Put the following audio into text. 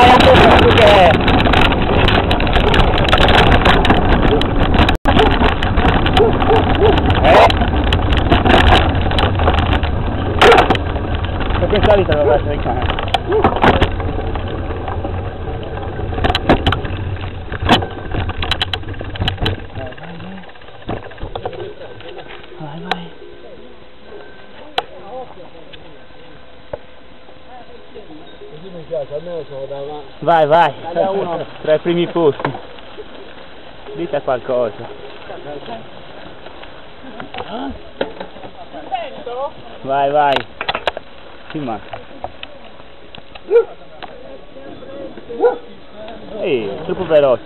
Vai ancora tu che... Per questa vita devo essere in camera. Vai. Così mi piace, almeno sono davanti. Vai. Uno. Tra i primi posti. Dite qualcosa. Vai. Ti manca. Ehi, troppo veloce.